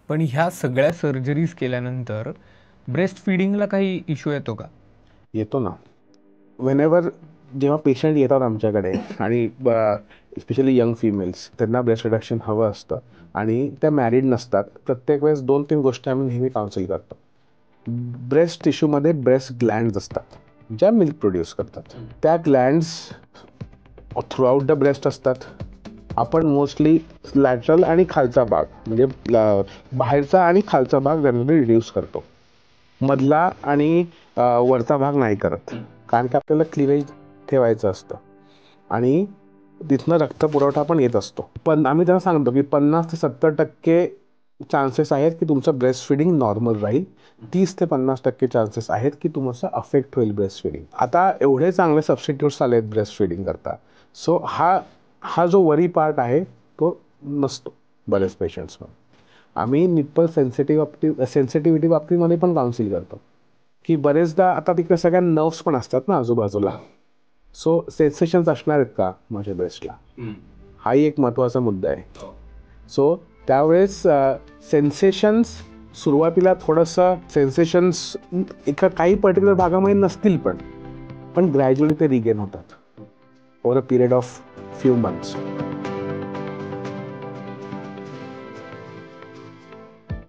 पण ह्या सगळ्या सर्जरीज केल्यानंतर ब्रेस्ट फिडिंगला काही इश्यू येतो का? येतो ना. वेनेवर जेव्हा पेशंट येतात आमच्याकडे आणि स्पेशली यंग फिमेल्स, त्यांना ब्रेस्ट रिडक्शन हवं असतं आणि त्या मॅरिड नसतात, प्रत्येक वेळेस 2-3 गोष्टी आम्ही नेहमी काउन्सिल करतो. ब्रेस्ट टिश्यूमध्ये ब्रेस्ट ग्लँड्स असतात ज्या मिल्क प्रोड्यूस करतात. त्या ग्लँड्स थ्रूआउट द ब्रेस्ट असतात. आपण मोस्टली लॅटरल आणि खालचा भाग म्हणजे बाहेरचा आणि खालचा भाग जनरली रिड्यूस करतो. मधला आणि वरचा भाग नाही करत, कारण की आपल्याला क्लिवेज ठेवायचं असतं आणि तिथनं रक्तपुरवठा पण येत असतो. पण आम्ही त्यांना सांगतो की 50 ते 70% चान्सेस आहेत की तुमचं ब्रेस्ट फिडिंग नॉर्मल राहील. 30 ते 50% चान्सेस आहेत की तुमचं अफेक्ट होईल ब्रेस्ट फिडिंग. आता एवढे चांगले सबस्टिट्यूट्स आले आहेत ब्रेस्ट फिडिंग करता, सो हा जो वरी पार्ट आहे तो नसतो बरेच पेशंट्समध्ये. आम्ही निप्पल सेन्सिटिव्हिटी बाबतीमध्ये पण काउन्सिल करतो की बरेचदा आता तिकडे सगळ्या नर्व्स पण असतात ना आजूबाजूला, सो सेन्सेशन्स असणार आहेत का माझ्या ब्रेस्टला, हाही एक महत्त्वाचा मुद्दा आहे. सो त्यावेळेस सेन्सेशन्स सुरुवातीला थोडंसं सेन्सेशन्स एका काही पर्टिक्युलर भागामध्ये नसतील पण ग्रॅज्युअली ते रिगेन होतात over a period of few months.